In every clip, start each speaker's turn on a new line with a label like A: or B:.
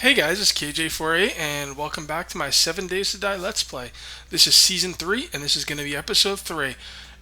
A: Hey guys, it's KJ48 and welcome back to my 7 Days to Die Let's Play. This is Season 3 and this is going to be Episode 3.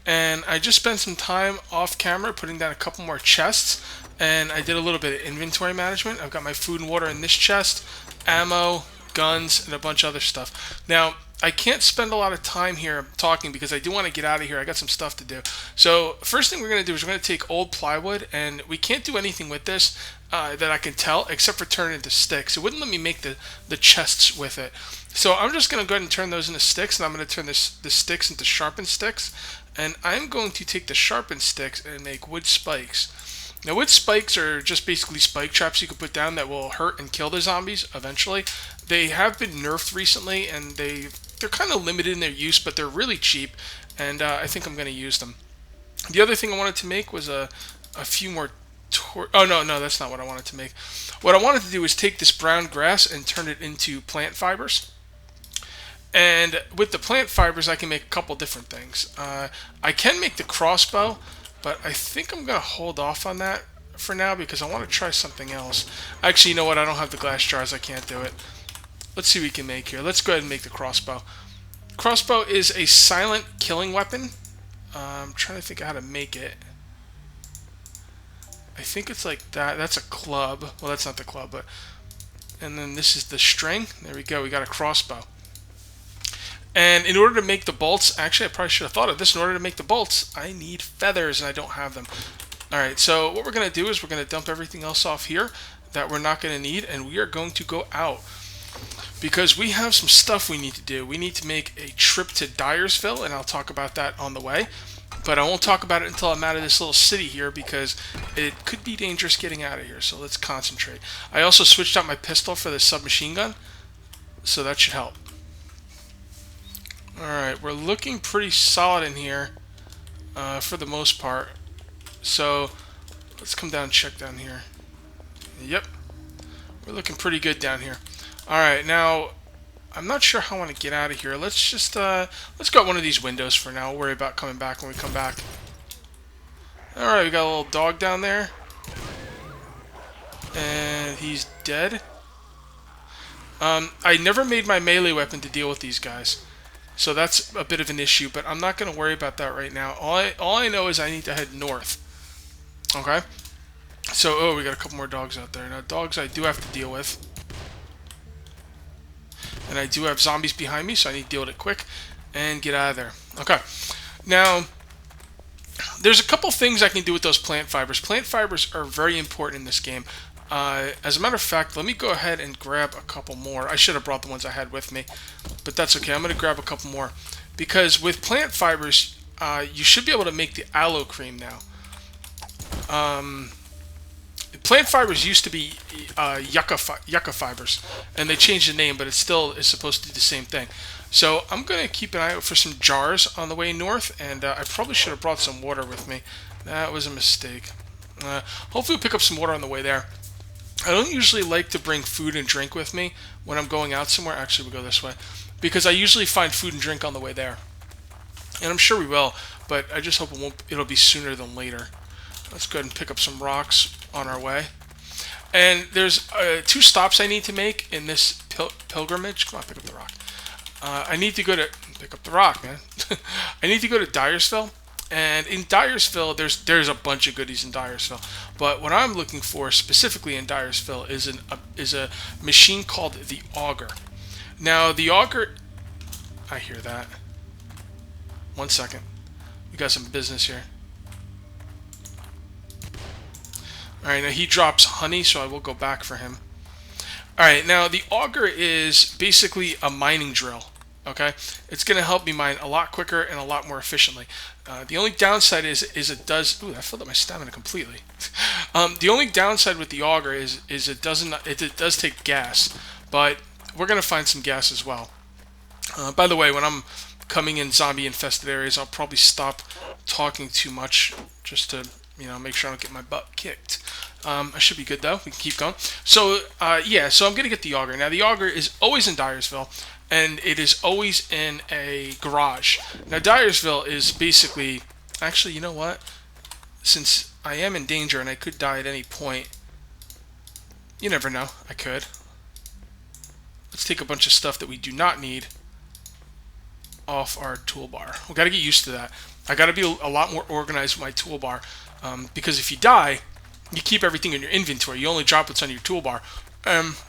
A: And I just spent some time off camera putting down a couple more chests and I did a little bit of inventory management. I've got my food and water in this chest, ammo, guns, and a bunch of other stuff. Now, I can't spend a lot of time here talking because I do want to get out of here. I got some stuff to do. So first thing we're going to do is we're going to take old plywood, and we can't do anything with this that I can tell except for turn it into sticks. It wouldn't let me make the chests with it. So I'm just going to go ahead and turn those into sticks, and I'm going to turn the sticks into sharpened sticks. And I'm going to take the sharpened sticks and make wood spikes. Now, wood spikes are just basically spike traps you can put down that will hurt and kill the zombies eventually. They have been nerfed recently, and they're kind of limited in their use, but they're really cheap, and I think I'm going to use them. The other thing I wanted to make was a few more oh, no, that's not what I wanted to make. What I wanted to do is take this brown grass and turn it into plant fibers. And with the plant fibers, I can make a couple different things. I can make the crossbow, but I think I'm going to hold off on that for now because I want to try something else. Actually, you know what? I don't have the glass jars. I can't do it. Let's see what we can make here. Let's go ahead and make the crossbow. Crossbow is a silent killing weapon. I'm trying to think how to make it. I think it's like that. That's a club. Well, that's not the club, but... And then this is the string. There we go. We got a crossbow. And in order to make the bolts... Actually, I probably should have thought of this. In order to make the bolts, I need feathers, and I don't have them. Alright, so what we're going to do is we're going to dump everything else off here that we're not going to need, and we are going to go out. Because we have some stuff we need to do. We need to make a trip to Dyersville, and I'll talk about that on the way. But I won't talk about it until I'm out of this little city here because it could be dangerous getting out of here. So let's concentrate. I also switched out my pistol for the submachine gun, so that should help. Alright, we're looking pretty solid in here for the most part. So let's come down and check down here. Yep, we're looking pretty good down here. Alright, now, I'm not sure how I want to get out of here. Let's just, let's go out one of these windows for now. We'll worry about coming back when we come back. Alright, we got a little dog down there. And he's dead. I never made my melee weapon to deal with these guys. So that's a bit of an issue, but I'm not going to worry about that right now. All I know is I need to head north. Okay? So, oh, we got a couple more dogs out there. Now, dogs I do have to deal with. And I do have zombies behind me, so I need to deal with it quick and get out of there. Okay. Now, there's a couple things I can do with those plant fibers. Plant fibers are very important in this game. As a matter of fact, let me go ahead and grab a couple more. I should have brought the ones I had with me, but that's okay. I'm going to grab a couple more. Because with plant fibers, you should be able to make the aloe cream now. Plant fibers used to be yucca fibers, and they changed the name, but it still is supposed to do the same thing. So I'm going to keep an eye out for some jars on the way north, and I probably should have brought some water with me. That was a mistake. Hopefully we'll pick up some water on the way there. I don't usually like to bring food and drink with me when I'm going out somewhere. Actually, we'll go this way, because I usually find food and drink on the way there. And I'm sure we will, but I just hope it'll be sooner than later. Let's go ahead and pick up some rocks on our way. And there's 2 stops I need to make in this pilgrimage. Come on, pick up the rock. I need to go to... Pick up the rock, man. I need to go to Dyersville. And in Dyersville, there's a bunch of goodies in Dyersville. But what I'm looking for specifically in Dyersville is a machine called the auger. Now, the auger... I hear that. 1 second. We got some business here. Alright, now he drops honey, so I will go back for him. Alright, now the auger is basically a mining drill. Okay? It's going to help me mine a lot quicker and a lot more efficiently. The only downside is it does... Ooh, I filled up my stamina completely. The only downside with the auger is it does take gas. But we're going to find some gas as well. By the way, when I'm coming in zombie-infested areas, I'll probably stop talking too much just to... make sure I don't get my butt kicked. I should be good, though. We can keep going. So, yeah, so I'm going to get the auger. Now, the auger is always in Dyersville, and it is always in a garage. Now, Dyersville is basically... Actually, you know what? Since I am in danger and I could die at any point, you never know. I could. let's take a bunch of stuff that we do not need off our toolbar. We got to get used to that. I got to be a lot more organized with my toolbar, because if you die, you keep everything in your inventory. You only drop what's on your toolbar.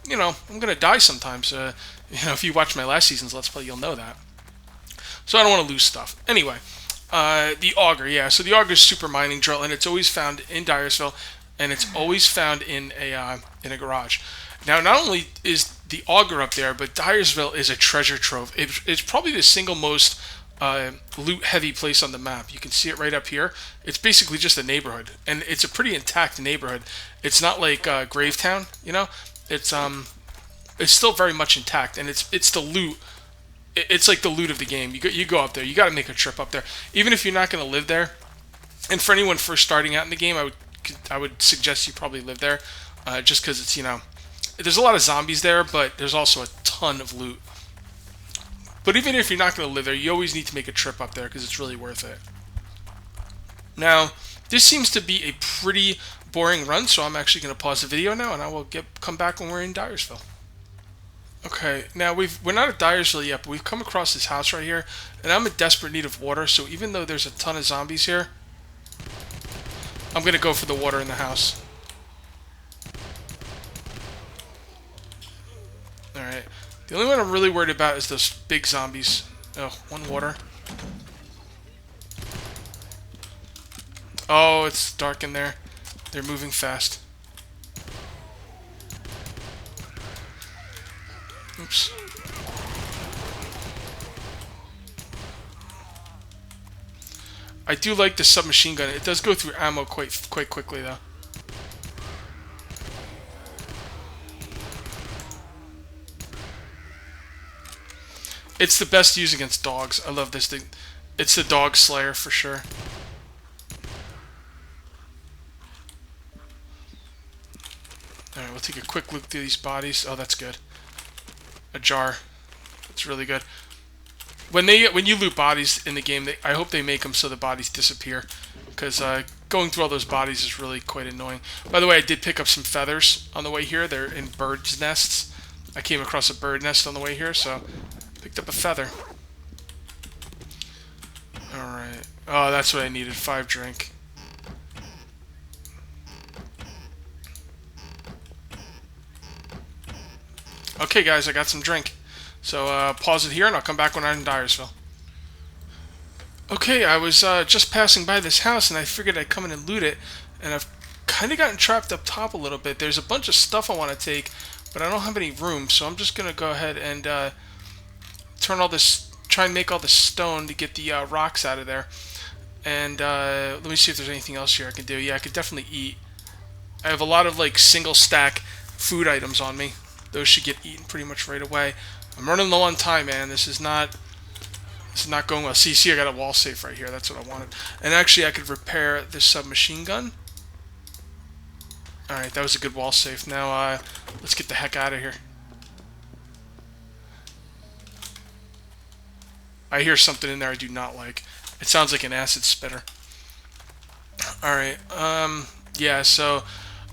A: You know, I'm gonna die sometimes. You know, if you watch my last season's Let's Play, you'll know that. So I don't want to lose stuff. Anyway, the auger, yeah. So the auger is super mining drill, and it's always found in Dyersville, and it's always found in a garage. Now, not only is the auger up there, but Dyersville is a treasure trove. It's probably the single most loot-heavy place on the map. You can see it right up here. It's basically just a neighborhood, and it's a pretty intact neighborhood. It's not like Gravetown, you know. It's still very much intact, and it's the loot. It's like the loot of the game. You go up there. You got to make a trip up there, even if you're not going to live there. And for anyone first starting out in the game, I would suggest you probably live there, just because it's, you know, there's a lot of zombies there, but there's also a ton of loot. But even if you're not going to live there, you always need to make a trip up there because it's really worth it. Now, this seems to be a pretty boring run, so I'm actually going to pause the video now, and I will come back when we're in Dyersville. Okay, now we're not at Dyersville yet, but we've come across this house right here, and I'm in desperate need of water, so even though there's a ton of zombies here, I'm going to go for the water in the house. Alright. The only one I'm really worried about is those big zombies. Oh, one water. Oh, it's dark in there. They're moving fast. Oops. I do like the submachine gun. It does go through ammo quite quickly, though. It's the best to use against dogs. I love this thing. It's the dog slayer for sure. Alright, we'll take a quick look through these bodies. Oh, that's good. A jar. That's really good. When you loot bodies in the game, I hope they make them so the bodies disappear, because going through all those bodies is really quite annoying. By the way, I did pick up some feathers on the way here. They're in birds' nests. I came across a bird nest on the way here, so picked up a feather. Alright. Oh, that's what I needed. 5 drink. Okay, guys, I got some drink. So, pause it here, and I'll come back when I'm in Dyersville. Okay, I was just passing by this house, and I figured I'd come in and loot it, and I've kind of gotten trapped up top a little bit. There's a bunch of stuff I want to take, but I don't have any room, so I'm just going to go ahead and try and make all the stone to get the rocks out of there. And let me see if there's anything else here I can do. Yeah, I could definitely eat. I have a lot of like single stack food items on me. Those should get eaten pretty much right away. I'm running low on time, man. This is not going well. See, I got a wall safe right here. That's what I wanted. And actually, I could repair this submachine gun. Alright, that was a good wall safe. Now, let's get the heck out of here. I hear something in there I do not like. It sounds like an acid spitter. Alright, yeah, so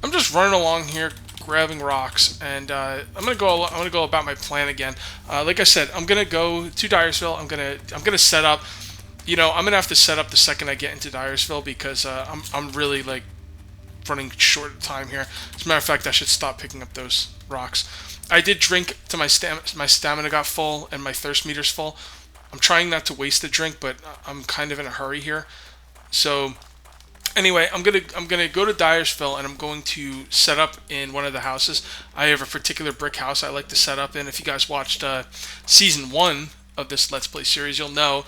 A: I'm just running along here, grabbing rocks, and I'm gonna go about my plan again. Like I said, I'm gonna go to Dyersville. I'm gonna set up. You know, I'm gonna have to set up the second I get into Dyersville, because I'm really like running short of time here. As a matter of fact, I should stop picking up those rocks. I did drink to my stamina got full and my thirst meter's full. I'm trying not to waste the drink, but I'm kind of in a hurry here. So anyway, I'm gonna go to Dyersville, and I'm going to set up in one of the houses. I have a particular brick house I like to set up in. If you guys watched season 1 of this Let's Play series, you'll know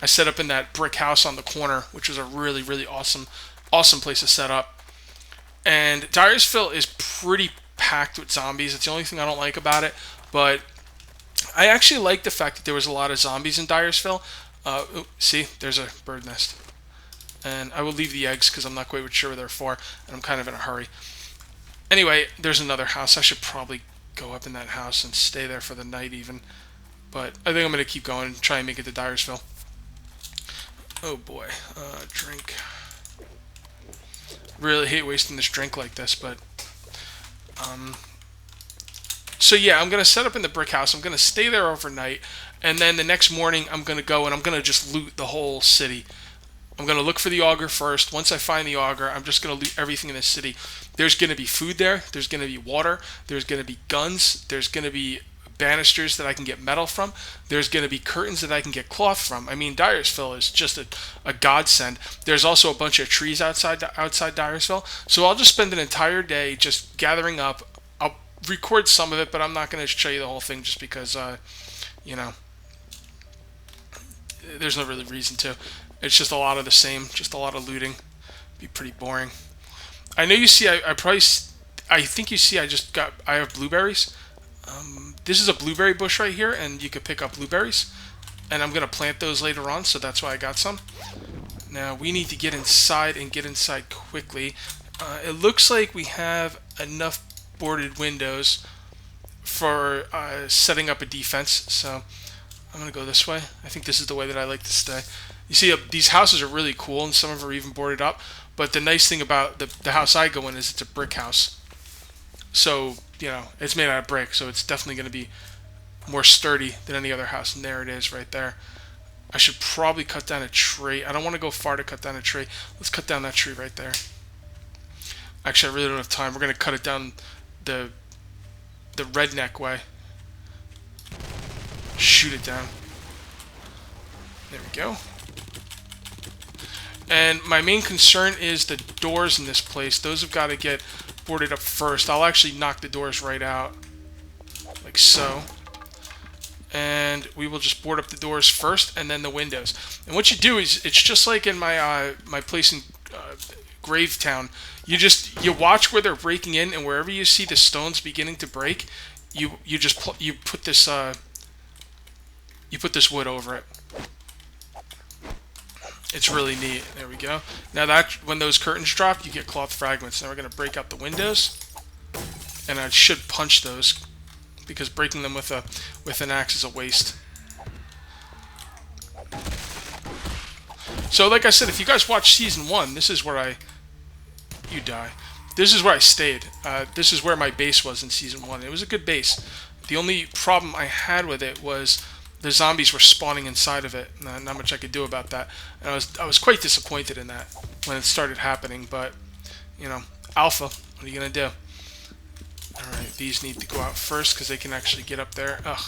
A: I set up in that brick house on the corner, which was a really, really awesome place to set up. And Dyersville is pretty packed with zombies. It's the only thing I don't like about it, but I actually like the fact that there was a lot of zombies in Dyersville. See, there's a bird nest. And I will leave the eggs because I'm not quite sure what they're for, and I'm kind of in a hurry. Anyway, there's another house. I should probably go up in that house and stay there for the night even. But I think I'm going to keep going and try and make it to Dyersville. Oh boy, drink. Really hate wasting this drink like this, but So yeah, I'm gonna set up in the brick house. I'm gonna stay there overnight, and then the next morning I'm gonna go and I'm gonna just loot the whole city. I'm gonna look for the auger first. Once I find the auger, I'm just gonna loot everything in the city. There's gonna be food there. There's gonna be water. There's gonna be guns. There's gonna be banisters that I can get metal from. There's going to be curtains that I can get cloth from. I mean, Dyersville is just a godsend. There's also a bunch of trees outside Dyersville. So I'll just spend an entire day just gathering up. I'll record some of it, but I'm not going to show you the whole thing just because, you know, there's no really reason to. It's just a lot of the same, just a lot of looting. Be pretty boring. I know you see. I think you see. I have blueberries. This is a blueberry bush right here, and you could pick up blueberries. And I'm going to plant those later on, so that's why I got some. Now, we need to get inside and get inside quickly. It looks like we have enough boarded windows for setting up a defense, so I'm going to go this way. I think this is the way that I like to stay. You see, these houses are really cool, and some of them are even boarded up. But the nice thing about the house I go in is it's a brick house. So, you know, it's made out of brick, so it's definitely going to be more sturdy than any other house. And there it is right there. I should probably cut down a tree. I don't want to go far to cut down a tree. Let's cut down that tree right there. Actually, I really don't have time. We're going to cut it down the redneck way. Shoot it down. There we go. And my main concern is the doors in this place. Those have got to get boarded up first. I'll actually knock the doors right out, like so. And we will just board up the doors first, and then the windows. And what you do is, it's just like in my my place in Gravetown. You watch where they're breaking in, and wherever you see the stones beginning to break, you put this wood over it. It's really neat. There we go. Now that when those curtains drop, you get cloth fragments. Now we're going to break out the windows, and I should punch those because breaking them with an axe is a waste. So like I said, if you guys watch season 1, this is where you die. This is where I stayed. This is where my base was in season 1. It was a good base. The only problem I had with it was the zombies were spawning inside of it. Not much I could do about that. And I was quite disappointed in that when it started happening. But, you know, alpha, what are you going to do? Alright, these need to go out first because they can actually get up there. Ugh.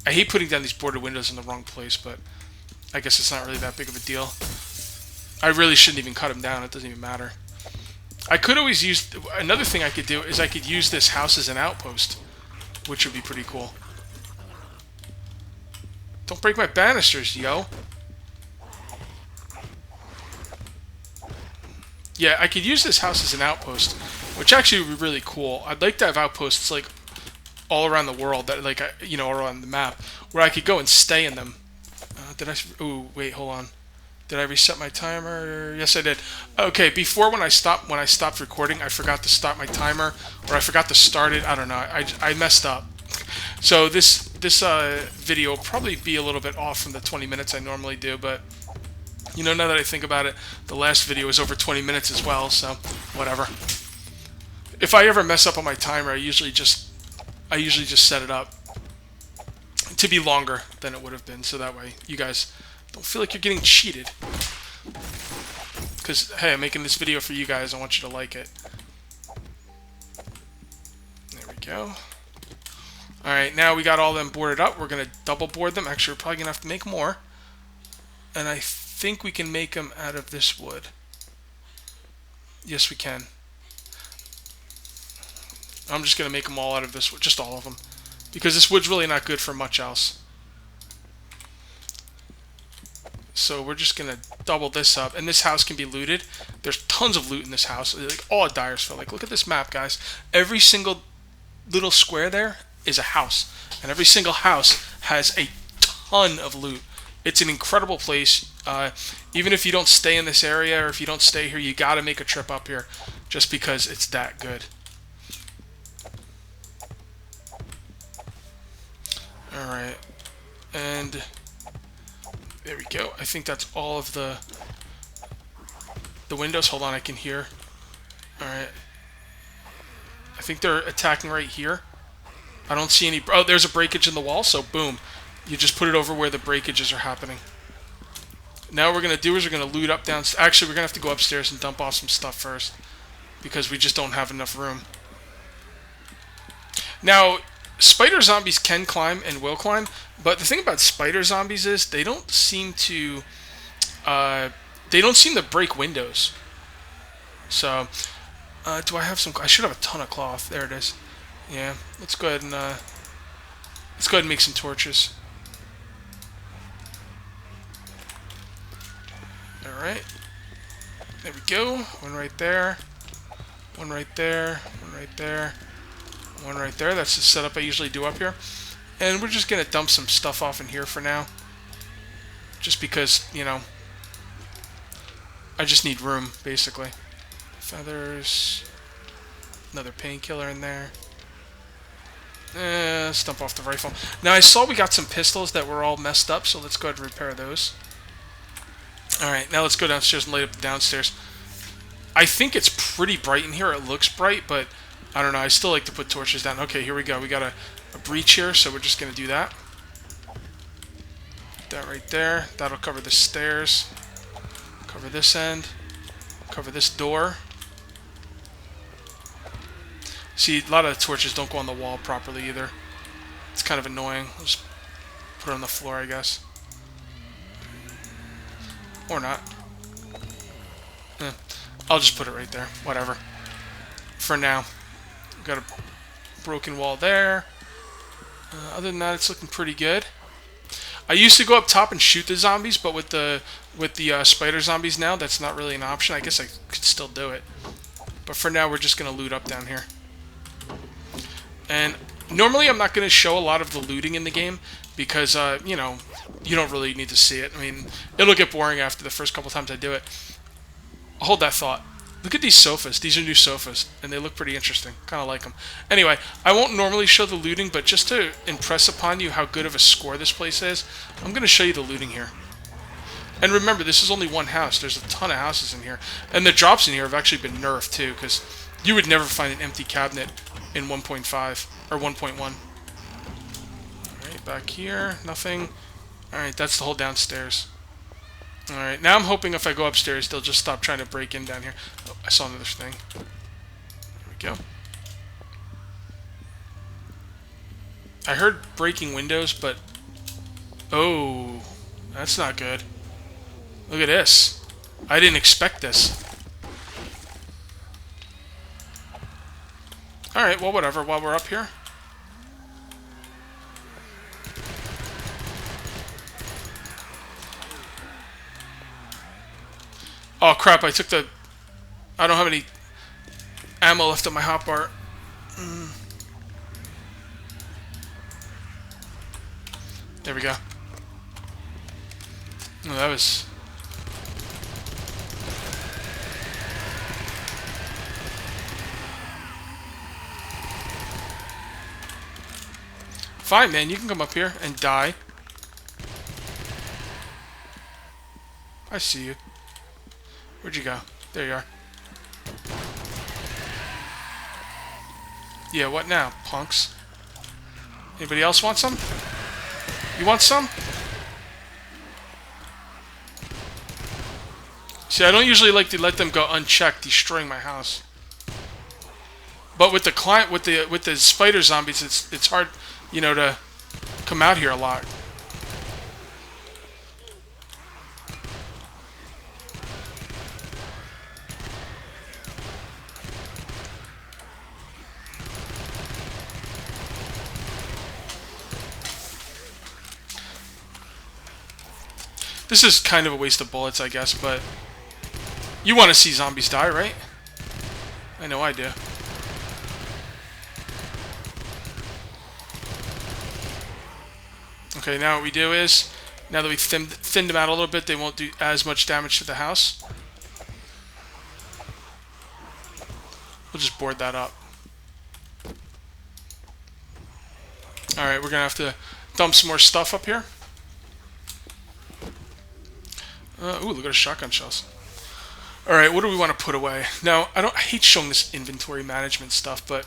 A: I hate putting down these boarded windows in the wrong place, but I guess it's not really that big of a deal. I really shouldn't even cut them down. It doesn't even matter. I could always use... Another thing I could do is I could use this house as an outpost, which would be pretty cool. Don't break my banisters, yo. Yeah, I could use this house as an outpost, which actually would be really cool. I'd like to have outposts like all around the world, that like you know, around the map, where I could go and stay in them. Did I? Ooh, wait, hold on. Did I reset my timer? Yes, I did. Okay, before when I stopped recording, I forgot to stop my timer, or I forgot to start it. I don't know. I messed up. So this video will probably be a little bit off from the 20 minutes I normally do, but you know, now that I think about it, the last video was over 20 minutes as well, so whatever. If I ever mess up on my timer, I usually just set it up to be longer than it would have been, so that way you guys don't feel like you're getting cheated. Because, hey, I'm making this video for you guys. I want you to like it. There we go. Alright, now we got all them boarded up. We're going to double board them. Actually, we're probably going to have to make more. And I think we can make them out of this wood. Yes, we can. I'm just going to make them all out of this wood. Just all of them. Because this wood's really not good for much else. So we're just going to double this up. And this house can be looted. There's tons of loot in this house. Like all at Dyersville. Like, look at this map, guys. Every single little square there is a house. And every single house has a ton of loot. It's an incredible place. Even if you don't stay in this area, or if you don't stay here, you got to make a trip up here. Just because it's that good. Alright. And there we go. I think that's all of the windows. Hold on, I can hear. Alright. I think they're attacking right here. I don't see any... Oh, there's a breakage in the wall, so boom. You just put it over where the breakages are happening. Now what we're going to do is we're going to loot up downstairs. Actually, we're going to have to go upstairs and dump off some stuff first, because we just don't have enough room. Now, spider zombies can climb and will climb, but the thing about spider zombies is they don't seem to break windows. So, do I have some? I should have a ton of cloth. There it is. Yeah, let's go ahead and make some torches. All right, there we go. One right there. One right there. One right there. One right there. That's the setup I usually do up here. And we're just going to dump some stuff off in here for now. Just because, you know, I just need room, basically. Feathers. Another painkiller in there. Let's dump off the rifle. Now, I saw we got some pistols that were all messed up, so let's go ahead and repair those. Alright, now let's go downstairs and light up the downstairs. I think it's pretty bright in here. It looks bright, but I don't know. I still like to put torches down. Okay, here we go. We got a breach here, so we're just going to do that. Put that right there. That'll cover the stairs. Cover this end. Cover this door. See, a lot of the torches don't go on the wall properly either. It's kind of annoying. I'll just put it on the floor, I guess. Or not. I'll just put it right there. Whatever. For now. Got a broken wall there. Other than that, it's looking pretty good. I used to go up top and shoot the zombies, but with the spider zombies now, that's not really an option. I guess I could still do it. But for now, we're just going to loot up down here. And normally I'm not going to show a lot of the looting in the game because, you know, you don't really need to see it. I mean, it'll get boring after the first couple times I do it. Hold that thought. Look at these sofas. These are new sofas, and they look pretty interesting. Kind of like them. Anyway, I won't normally show the looting, but just to impress upon you how good of a score this place is, I'm going to show you the looting here. And remember, this is only one house. There's a ton of houses in here. And the drops in here have actually been nerfed, too, because you would never find an empty cabinet in 1.5 or 1.1. Alright, back here. Nothing. Alright, that's the whole downstairs. Alright, now I'm hoping if I go upstairs, they'll just stop trying to break in down here. Oh, I saw another thing. There we go. I heard breaking windows, but... Oh, that's not good. Look at this. I didn't expect this. Alright, well, whatever. While we're up here. Oh, crap. I took the... I don't have any ammo left on my hotbar. There we go. Oh, that was... Fine, man. You can come up here and die. I see you. Where'd you go? There you are. Yeah, what now, punks? Anybody else want some? You want some? See, I don't usually like to let them go unchecked, destroying my house. But with the spider zombies, it's hard, you know, to come out here a lot. This is kind of a waste of bullets, I guess, but you want to see zombies die, right? I know I do. Okay, now what we do is, now that we've thinned them out a little bit, they won't do as much damage to the house. We'll just board that up. Alright, we're going to have to dump some more stuff up here. Ooh, look at the shotgun shells. Alright, what do we want to put away? Now, I hate showing this inventory management stuff, but...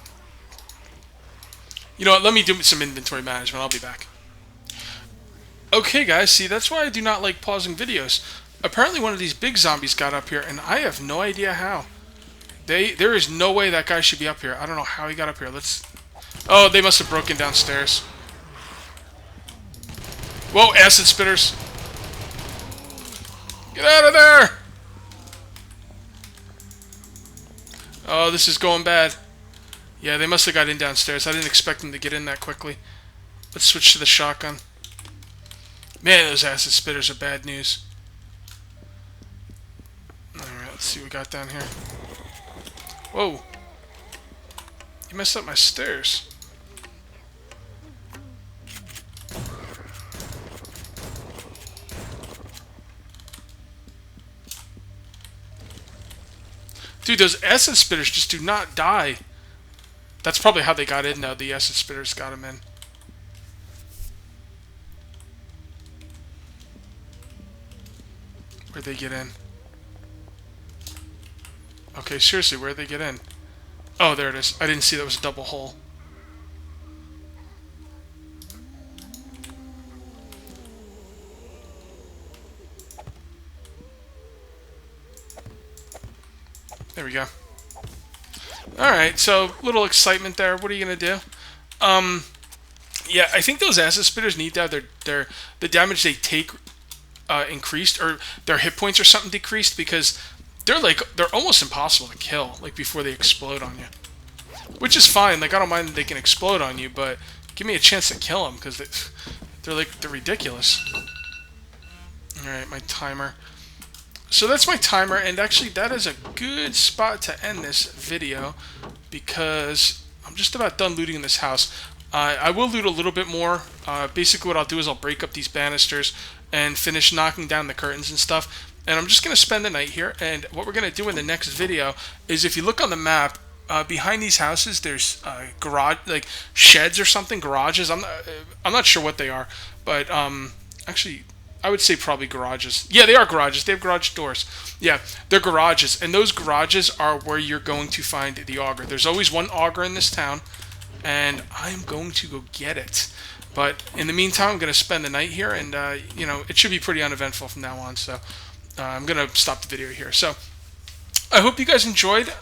A: You know what? Let me do some inventory management. I'll be back. Okay, guys. See, that's why I do not like pausing videos. Apparently, one of these big zombies got up here, and I have no idea how. There is no way that guy should be up here. I don't know how he got up here. Let's... Oh, they must have broken downstairs. Whoa, acid spitters. Get out of there! Oh, this is going bad. Yeah, they must have got in downstairs. I didn't expect them to get in that quickly. Let's switch to the shotgun. Man, those acid spitters are bad news. Alright, let's see what we got down here. Whoa. You messed up my stairs. Dude, those acid spitters just do not die. That's probably how they got in, though. The acid spitters got them in. Where'd they get in? Okay, seriously, where'd they get in? Oh, there it is. I didn't see that was a double hole. There we go. Alright, so little excitement there. What are you going to do? Yeah, I think those acid spitters need to have the damage they take increased, or their hit points or something decreased, because they're almost impossible to kill, like, before they explode on you. Which is fine. Like, I don't mind that they can explode on you, but give me a chance to kill them, because they're ridiculous. Alright, my timer. So that's my timer, and actually that is a good spot to end this video, because I'm just about done looting in this house. I will loot a little bit more. Basically what I'll do is I'll break up these banisters and finish knocking down the curtains and stuff. And I'm just going to spend the night here, and what we're going to do in the next video is, if you look on the map, behind these houses there's garage, like sheds or something, garages. I'm not sure what they are, but actually I would say probably garages. Yeah, they are garages. They have garage doors. Yeah, they're garages. And those garages are where you're going to find the auger. There's always one auger in this town, and I'm going to go get it. But in the meantime, I'm going to spend the night here, and, you know, it should be pretty uneventful from now on. So I'm going to stop the video here. So I hope you guys enjoyed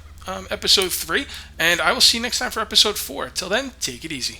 A: episode 3, and I will see you next time for episode 4. Till then, take it easy.